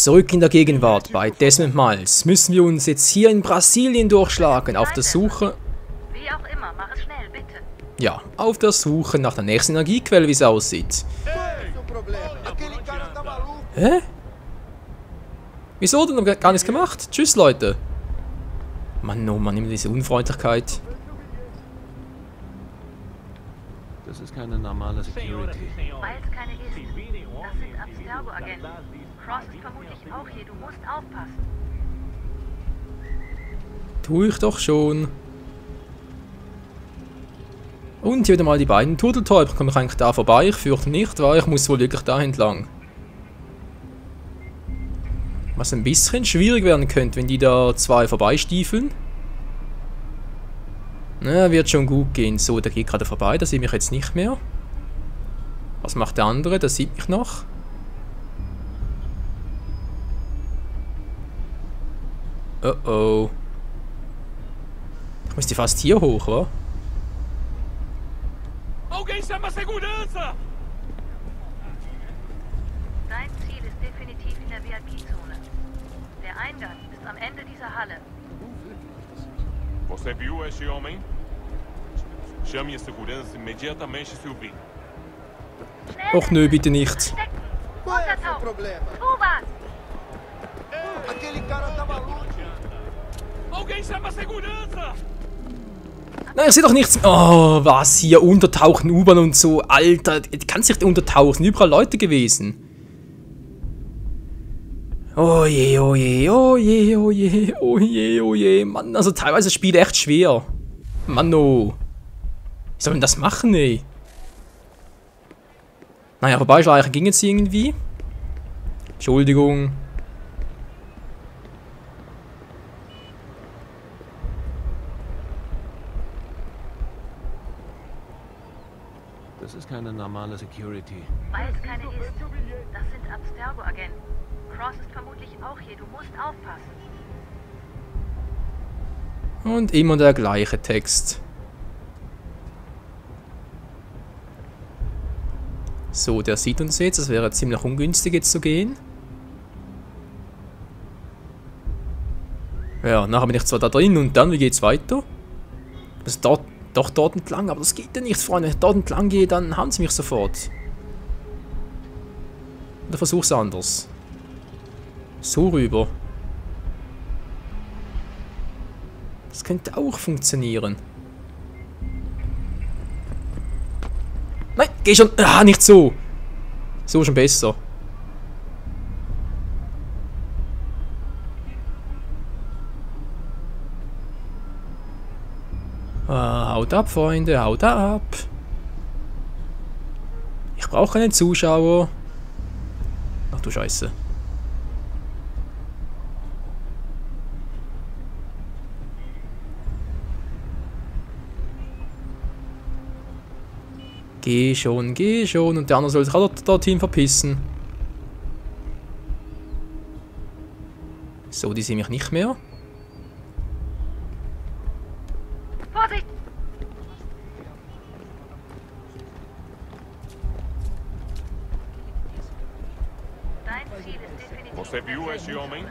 Zurück in der Gegenwart bei Desmond Miles müssen wir uns jetzt hier in Brasilien durchschlagen, auf der Suche... Wie auch immer, mach es schnell, bitte. Ja, auf der Suche nach der nächsten Energiequelle, wie es aussieht. Hä? Wieso denn? Gar nichts gemacht? Tschüss, Leute. Mann, oh Mann, immer diese Unfreundlichkeit. Das ist keine normale Security. Weil es keine ist. Das sind Abstergo-Agenten. Cross ist vermutlich auch hier. Du musst aufpassen. Tu ich doch schon. Und hier wieder mal die beiden Turteltäuber. Komme ich eigentlich da vorbei? Ich fürchte nicht, weil ich muss wohl wirklich da entlang. Was ein bisschen schwierig werden könnte, wenn die da zwei vorbeistiefeln. Na, wird schon gut gehen. So, der geht gerade vorbei, da sieht mich jetzt nicht mehr. Was macht der andere? Der sieht mich noch. Oh oh. Ich müsste fast hier hoch, wa? Alguém chama a segurança! Dein Ziel ist definitiv in der VIP-Zone. Der Eingang ist am Ende dieser Halle. Você viu este homem? Chame a segurança imediatamente, Sylvie. Schnell! Och nö, bitte nicht. Verstecken! Untertauchen! Tu was! Alguém chama a segurança! Nein, ich sehe doch nichts. Oh, was hier? Untertauchen, U-Bahn und so. Alter, die kannst nicht untertauchen. Sind überall Leute gewesen. Oh je, oh je, oh je, oh je, oh je, oh je. Mann, also teilweise das Spiel echt schwer. Mann, oh. Wie soll man das machen, ey? Naja, vorbeischleichen ging jetzt irgendwie. Entschuldigung. Das ist keine normale Security. Weil es keine ist. Das sind Abstergo-Agenten. Cross ist vermutlich auch hier. Du musst aufpassen. Und immer der gleiche Text. So, der sieht uns jetzt. Das wäre ziemlich ungünstig jetzt zu gehen. Ja, nachher bin ich zwar da drin und dann, wie geht's weiter? Das ist dort, doch dort entlang, aber das geht ja nicht, Freunde. Wenn ich dort entlang gehe, dann haben sie mich sofort. Oder versuch's anders. So rüber. Das könnte auch funktionieren. Nein, geh schon. Ah, nicht so. So schon besser. Ah, haut ab, Freunde, haut ab. Ich brauche keinen Zuschauer. Ach du Scheiße. Geh schon, geh schon. Und der andere soll sich auch dorthin verpissen. So, die sehen mich nicht mehr. Vorsicht! Dein Ziel ist definitiv Você viu in este der homem?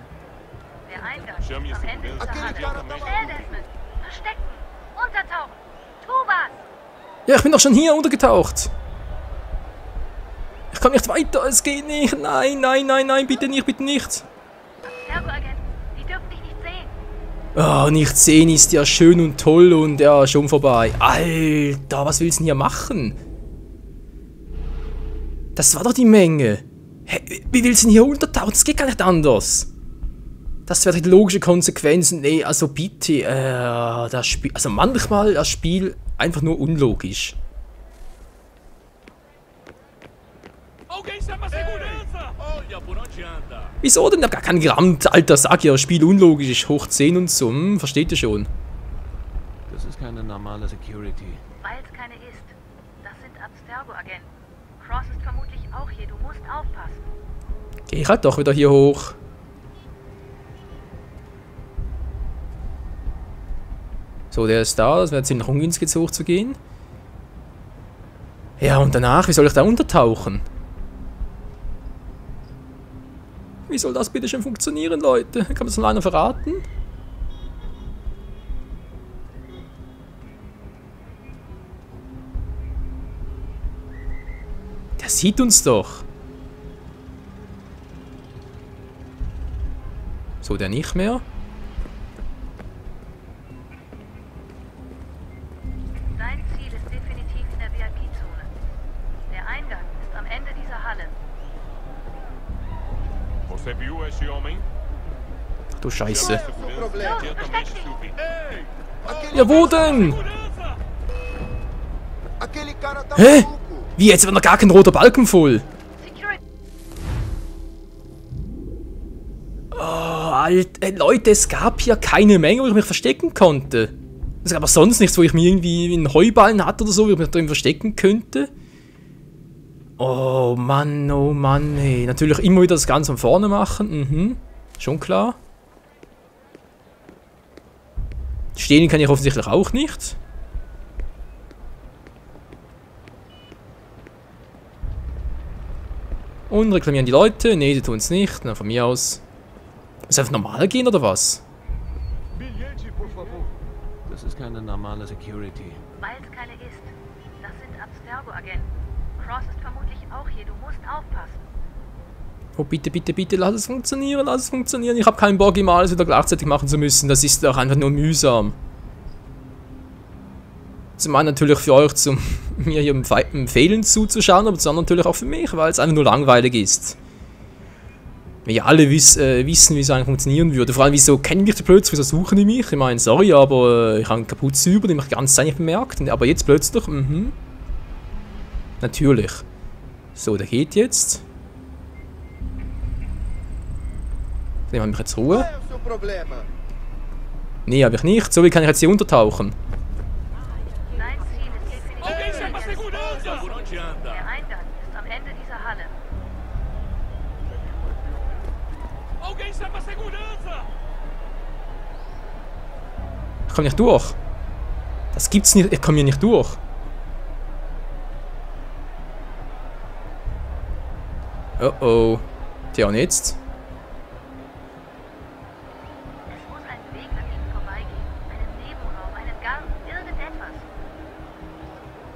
Der Eingang ist Chame a am Ende dieser segurança Halle. imediatamente. Schnell, Desmond! Verstecken! Untertauchen! Tu was! Ja, ich bin doch schon hier untergetaucht. Ich kann nicht weiter, es geht nicht. Nein, nein, nein, nein, bitte nicht, bitte nicht. Abstergo-Agenten, die dürfen dich nicht sehen. Oh, nicht sehen ist ja schön und toll und ja, schon vorbei. Alter, was willst du denn hier machen? Das war doch die Menge. Hä, wie willst du denn hier untertauchen? Das geht gar nicht anders. Das wäre die logische Konsequenz. Nee, also bitte, das Spiel, also manchmal das Spiel einfach nur unlogisch. Alguém chama a segurança! Olha por onde anda! Wieso denn? Ich hab gar kein Gramm, Alter, sag ja, das Spiel unlogisch ist, hoch 10 und so, versteht ihr schon. Das ist keine normale Security. Weil es keine ist. Das sind Abstergo-Agenten. Cross ist vermutlich auch hier. Du musst aufpassen. Geh ich halt doch wieder hier hoch. So, der ist da, das wäre ziemlich ungünstig jetzt hochzugehen. Ja, und danach, wie soll ich da untertauchen? Wie soll das bitte schon funktionieren, Leute? Kann man das noch einer verraten? Der sieht uns doch. So, der nicht mehr. Dein Ziel ist definitiv in der VIP-Zone. Der Eingang ist am Ende dieser Halle. Você viu este homem? Ach du Scheiße. Segurança imediatamente subir. Ja, wo denn? Aquele cara tá Hä? maluco. Wie, jetzt wird noch gar kein roter Balken voll? Security. Alter, Leute, es gab hier keine Menge, wo ich mich verstecken konnte. Es gab auch sonst nichts, wo ich mir irgendwie einen Heuballen hatte oder so, wo ich mich drin verstecken könnte. Oh Mann, hey. Natürlich immer wieder das Ganze von vorne machen. Schon klar. Stehen kann ich offensichtlich auch nicht. Und reklamieren die Leute? Ne, die tun es nicht. Na, von mir aus. Muss einfach normal gehen oder was? Das ist keine normale Security. Weil es keine ist. Das sind Abstergo-Agenten. Cross ist vermutlich auch hier. Du musst aufpassen. Oh, bitte, lass es funktionieren, Ich habe keinen Bock, immer alles wieder gleichzeitig machen zu müssen. Das ist doch einfach nur mühsam. Zum einen natürlich für euch, mir hier im Fehlen zuzuschauen, aber zum anderen natürlich auch für mich, weil es einfach nur langweilig ist. Wenn ja alle wissen, wie es eigentlich funktionieren würde. Vor allem, wieso kennen mich die plötzlich, wieso suchen die mich? Ich meine, sorry, aber ich habe einen Kapuze über, den ich ganz nicht bemerkt. Aber jetzt plötzlich, Natürlich. So, der geht jetzt. Nehmen wir mich jetzt Ruhe. Qual é o seu problema? Nee, habe ich nicht. So wie kann ich jetzt hier untertauchen? Dein Ziel ist definitiv Alguém chama a in der segurança! Por onde anda? Der Eingang ist am Ende dieser Halle. Alguém chama a segurança! Ich komme nicht durch. Das gibt's nicht. Ich komme hier nicht durch. Oh. Tja, und jetzt? Es muss ein Weg an ihm vorbeigehen. Einen Nebenraum, einen Gang, irgendetwas.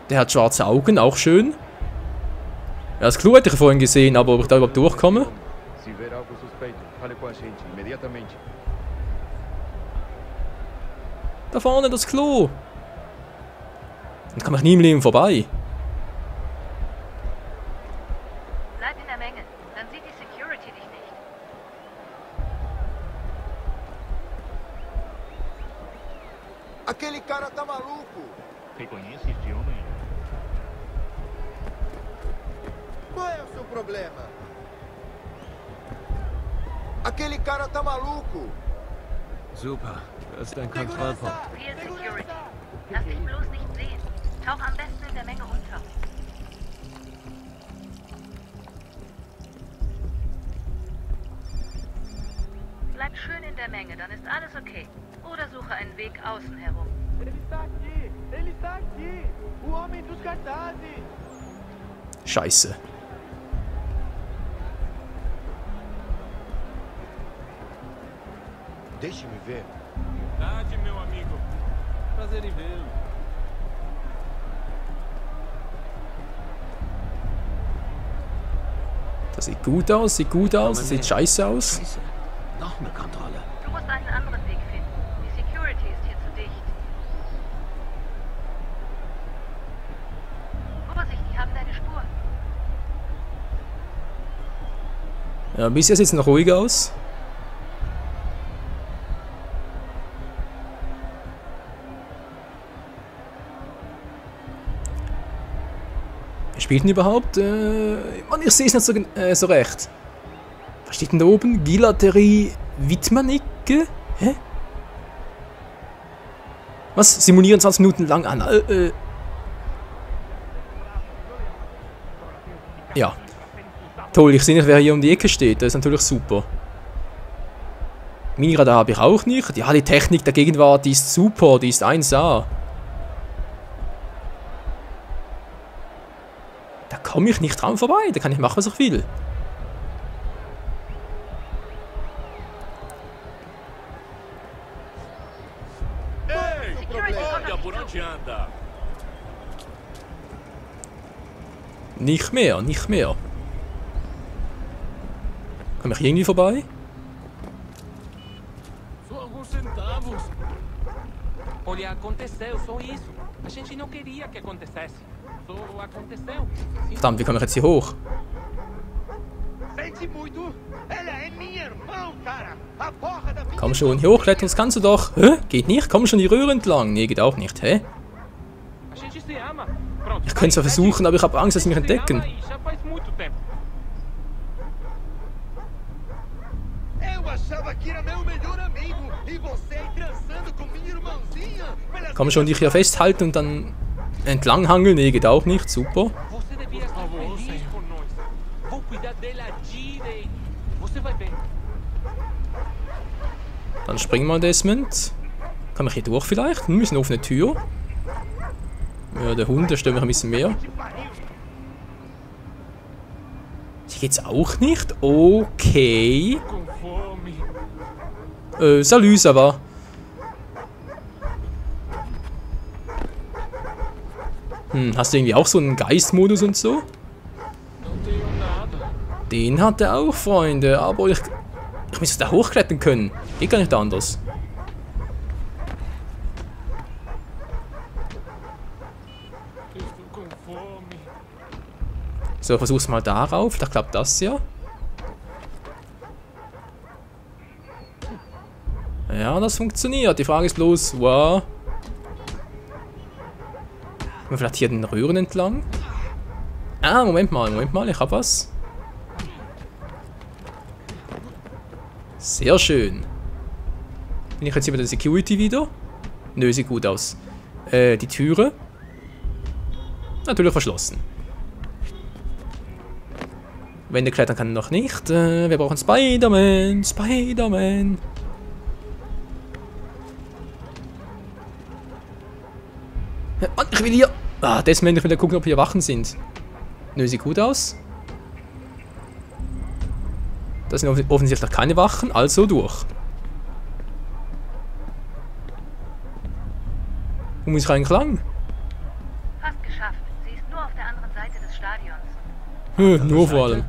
Der hat schwarze Augen, auch schön. Ja, das Klo hätte ich vorhin gesehen, aber ob ich da überhaupt durchkomme? Se ver algo suspeito, fale com a gente imediatamente. Da vorne das Klo. Dann komme ich nie im Leben vorbei. Bleib in der Menge. Dann sieht die Security dich nicht. Aquele cara tá maluco. Reconhece este homem? Qual é o seu problema? Aquele cara tá maluco. Super. Das ist ein Kontrollpunkt. Viel Security. Lass dich bloß nicht sehen. Tauch am besten in der Menge unter. Bleib schön in der Menge, dann ist alles okay. Oder suche einen Weg außen herum. Ele está aqui! Ele está aqui! O homem dos cartazes! Scheiße. Deixe-me ver. Verdade, meu amigo. Prazer em vê-lo. Das sieht gut aus, das sieht scheiße aus. Scheiße. Noch eine Kontrolle. Du musst einen anderen Weg finden. Die Security ist hier zu dicht. Vorsicht, die haben deine Spur. Ja, bisher sieht es noch ruhig aus. Wer spielt denn überhaupt? Mann, ich sehe es nicht so recht. Was steht denn da oben? Gilaterie Wittmannicke? Hä? Was? Simulieren 20 Minuten lang an. Ja. Toll, ich sehe nicht, wer hier um die Ecke steht. Das ist natürlich super. Miniradar habe ich auch nicht. Ja, die Technik der Gegenwart, die ist super. Die ist 1A. Da komme ich nicht dran vorbei. Da kann ich machen, was ich will. por onde anda? Nicht mehr, nicht mehr. Komm ich irgendwie vorbei? Só alguns centavos. Olha, aconteceu, só isso. A gente não queria que acontecesse. Só aconteceu. Verdammt, wie komme ich jetzt hier hoch? Sente muito. Ela é minha irmã, cara. A porra da minha... Komm schon, hier hochklettern, das kannst du doch. Hä? Geht nicht? Komm schon die Röhre entlang. Nee, geht auch nicht, hä? A gente se ama. Pronto. Ich könnte es ja versuchen, aber ich habe Angst, dass sie mich entdecken. Já faz muito tempo. Eu achava que era meu melhor amigo. E você transando com minha irmãzinha. Pelas Kann man schon dich hier festhalten und dann entlanghangeln? Nee, geht auch nicht. Super. Você devia estar feliz por nós. Vou cuidar dela direito. Você vai ver. Dann springen wir, Desmond. Kann ich hier durch vielleicht? Wir müssen auf eine Tür. Ja, der Hund, der stört mich ein bisschen mehr. Hier geht's auch nicht? Okay. Com fome. Salut, ça va? Hast du irgendwie auch so einen Geistmodus und so? Não tenho nada. Den hat er auch, Freunde. Aber ich müsste da hochklettern können. Geht gar nicht anders. Estou com fome. So, versuch's mal darauf. Da klappt das ja. Ja, das funktioniert. Die Frage ist bloß, wow. Können wir vielleicht hier den Röhren entlang? Ah, Moment mal, ich hab was. Sehr schön. Bin ich jetzt hier bei der Security wieder? Nö, sieht gut aus. Die Türe. Natürlich verschlossen. Wände klettern kann noch nicht. Wir brauchen Spider-Man. Spider-Man. Mann, ich will hier... Ah, Desmond, ich will ja gucken, ob hier Wachen sind. Nö, sieht gut aus. Das sind offensichtlich keine Wachen, also durch. Wo muss ich eigentlich lang? Fast geschafft. Sie ist nur auf der anderen Seite des Stadions. Nur vor allem.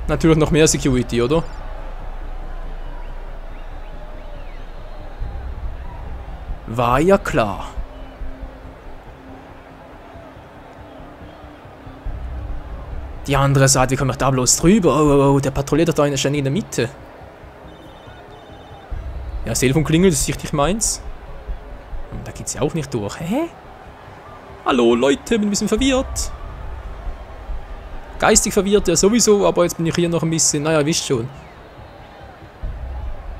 Natürlich noch mehr Security, oder? War ja klar. Die andere Seite, wie komme ich da bloß drüber? Oh, der patrouilliert da ständig in der Mitte. Ja, das Telefon klingelt, das ist sichtlich meins. Und da geht's ja auch nicht durch. Hä? Hallo Leute, bin ein bisschen verwirrt. Geistig verwirrt, ja sowieso, aber jetzt bin ich hier noch ein bisschen, naja, wisst schon.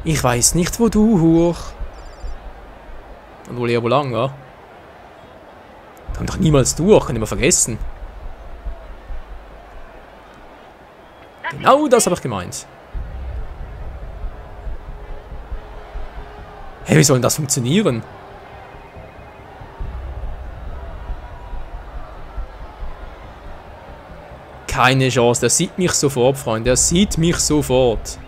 Ich weiß nicht, wo du hoch. Und wohl eher wo lang, ja? Komm doch niemals durch, kann ich mal vergessen. Genau das habe ich gemeint. Hey, wie soll denn das funktionieren? Keine Chance, der sieht mich sofort, Freunde. Der sieht mich sofort.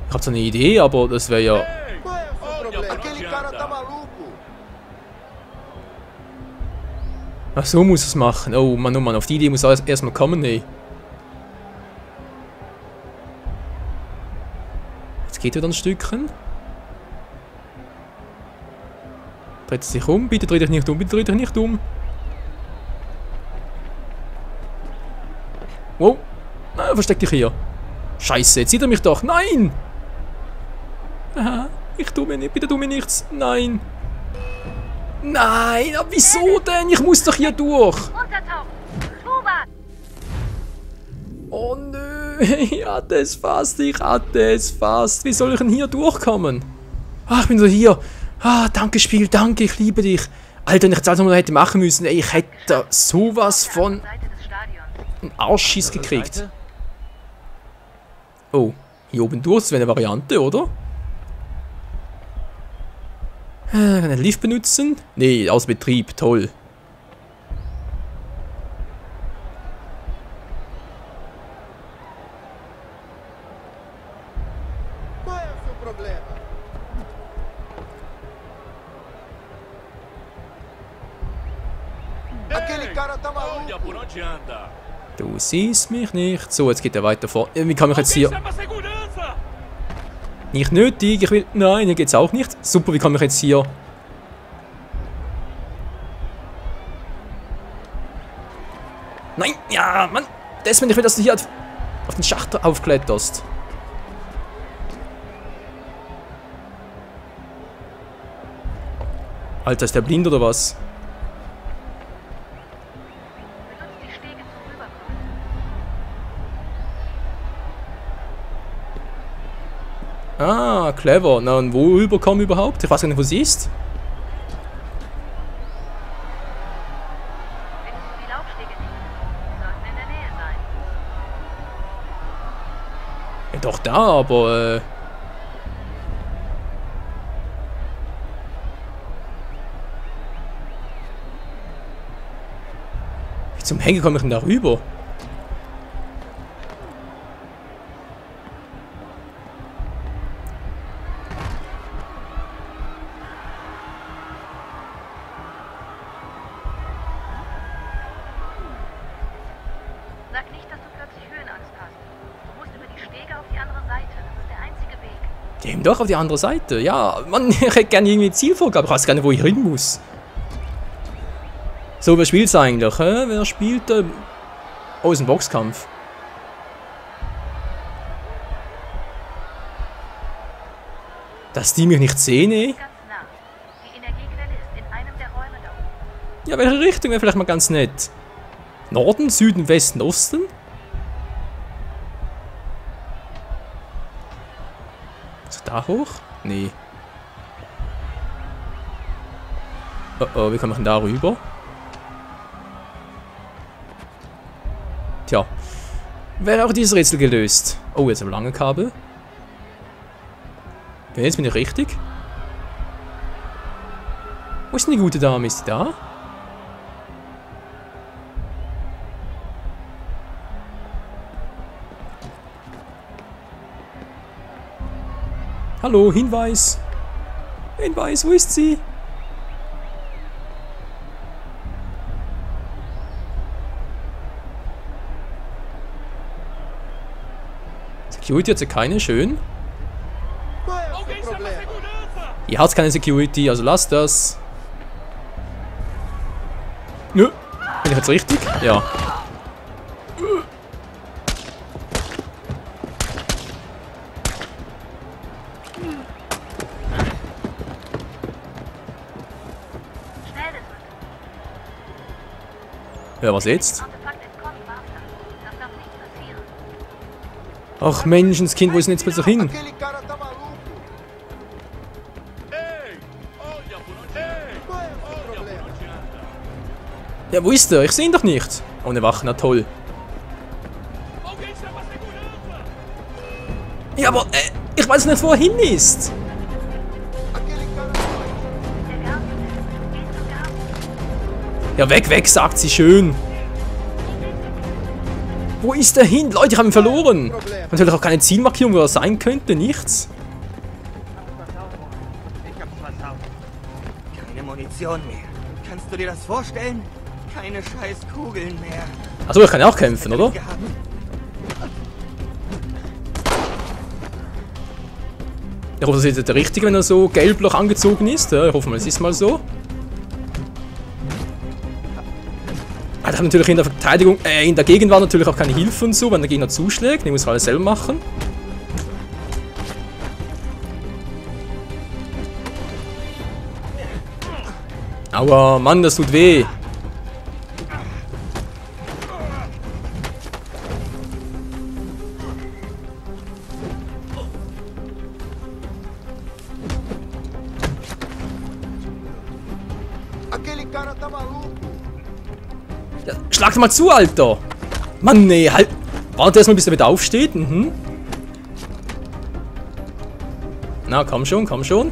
Ich habe so eine Idee, aber das wäre ja... Qual é o seu problema? Aquele cara tá maluco. Ach, so muss es machen. Oh Mann, auf die Idee muss erstmal kommen, ey. Jetzt geht wieder ein Stückchen. Dreht sich um. Bitte dreh dich nicht um. Bitte dreh dich nicht um. Wow. Nein, versteck dich hier. Scheiße, jetzt sieht er mich doch. Nein! Aha, ich tue mir nicht. Bitte tu mir nichts. Nein. Nein, aber wieso denn? Ich muss doch hier durch. Untertauchen! Schuber! Oh nö, ich hatte es fast. Wie soll ich denn hier durchkommen? Ah, ich bin so hier. Ah, danke Spiel, danke, ich liebe dich. Alter, wenn ich das alles nochmal hätte machen müssen, ey, ich hätte sowas von Seite des Stadions. einen Arschschiss gekriegt. Oh, hier oben durch, das wäre eine Variante, oder? Kann ich den Lift benutzen? Nee, aus Betrieb, toll. cara tá maluco. Olha por onde anda. Du siehst mich nicht. So, jetzt geht er weiter vor. Wie kann ich jetzt hier... Chama segurança. Nicht nötig, ich will... Nein, hier geht's auch nicht. Super, wie kann ich jetzt hier... Nein, ja, Mann. Desmond, ich will, dass du hier auf den Schacht aufkletterst. Alter, ist der blind oder was? Benutzt die Stege zum Rüberkommen. Ah, clever. Na, und wo rüberkommen überhaupt? Ich weiß gar nicht, wo sie ist. Findest du die Laufstege nicht? Sie sollten in der Nähe sein. Ja, doch da, aber... Wie zum Henker komme ich denn da rüber? Sag nicht, dass du plötzlich Höhenangst hast. Du musst über die Stege auf die andere Seite. Das ist der einzige Weg. Eben doch auf die andere Seite. Ja, Mann, ich hätte gerne irgendwie Zielvorgabe. Ich weiß gar nicht, wo ich hin muss. So, wer spielt's eigentlich? Hä? Wer spielt? Oh, ist ein Boxkampf. Dass die mich nicht sehen, eh? Ganz nah. Die Energiequelle ist in einem der Räume da oben. Ja, welche Richtung wäre vielleicht mal ganz nett? Norden, Süden, Westen, Osten? Ist da hoch? Nee. Oh oh, wie komme ich denn da rüber? Tja. Wäre auch dieses Rätsel gelöst. Oh, jetzt ein lange Kabel. Jetzt bin ich richtig. Wo ist denn die gute Dame? Ist die da? Hallo, Hinweis. Hinweis, wo ist sie? Security hat sie keine, schön. Qual é o seu Alguém chama problema? segurança. Ihr habt keine Security, also lasst das. Nö. Bin ich jetzt richtig? Ja. Schnell, Desmond. Ja, was jetzt? Artefakt entkommen, Master. Das darf nicht passieren. Ach Menschenskind, wo ist denn jetzt plötzlich hin? Aquele cara tá maluco. Ei, olha por onde anda. Qual é o seu problema? Ja, wo ist er? Ich sehe ihn doch nicht. Ohne Wachen, na toll. Alguém chama segurança. Ja, aber ich weiß nicht, wo er hin ist. Aquele cara. Der Garten. Geh zum Garten. Ja, weg, weg, sagt sie schön. Wo ist er hin? Leute, ich habe ihn verloren. Natürlich auch keine Zielmarkierung, wo er sein könnte, nichts. Ich hab's versaut. Keine Munition mehr. Kannst du dir das vorstellen? Keine scheiß Kugeln mehr. Achso, ich kann ja auch kämpfen, oder? Gehabt. Ich hoffe, das ist jetzt der Richtige, wenn er so gelblich angezogen ist. Ja, ich hoffe mal, es ist mal so. Ah, ich habe natürlich in der Verteidigung, in der Gegenwart natürlich auch keine Hilfe und so, wenn der Gegner zuschlägt. Ich muss alles selber machen. Aua, Mann, das tut weh. Aquele cara tá maluco. Ja, schlag mal zu, Alter! Mann, nee, halt. Warte erstmal, bis er wieder aufsteht. Mhm. Na, komm schon, komm schon.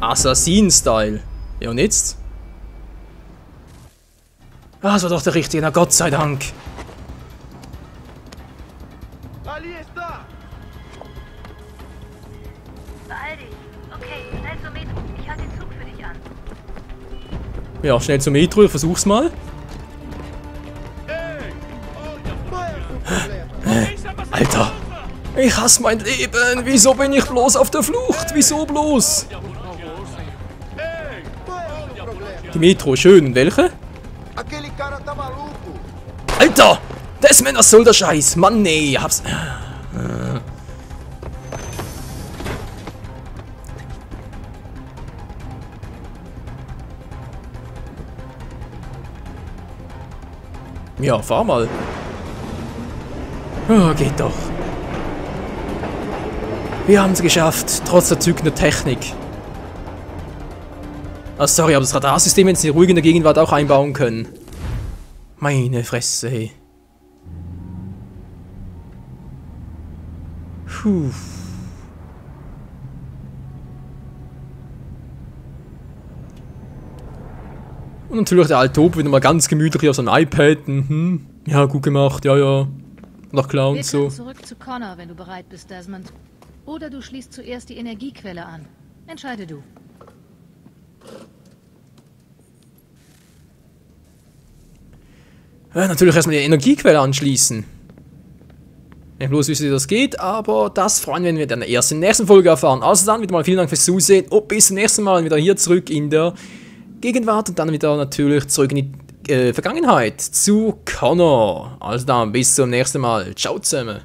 Assassin-Style. Ja, und jetzt? Ah, das war doch der Richtige, na Gott sei Dank. Ali está. Beeil dich. Okay, schnell zur Metro. Ich halte den Zug für dich an. Ja, schnell zur Metro, ich versuch's mal. Alter, ich hasse mein Leben. Wieso bin ich bloß auf der Flucht? Wieso bloß? Die Metro, schön. Welche? Aquele cara tá maluco. Alter! Desmond, was soll der Scheiß? Mann, nee, hab's... Ja, fahr mal. Oh, geht doch. Wir haben es geschafft, trotz der zückenden Technik. Ah, sorry, aber das Radarsystem hätten sie ruhig in der Gegenwart auch einbauen können. Meine Fresse, hey. Puh. Und natürlich der alte Top wieder mal ganz gemütlich auf seinem iPad. Ja, gut gemacht, ja, ja. Noch klar und so. Wir können zurück zu Connor, wenn du bereit bist, Desmond. Oder du schließt zuerst die Energiequelle an. Entscheide du. Ja, natürlich erstmal die Energiequelle anschließen. Ich bloß wüsste, wie das geht, aber das freuen wir, wenn wir dann erst in der nächsten Folge erfahren. Also dann wieder mal vielen Dank fürs Zusehen und bis zum nächsten Mal wieder hier zurück in der Gegenwart und dann wieder natürlich zurück in die Vergangenheit zu Connor. Also dann bis zum nächsten Mal. Ciao zusammen.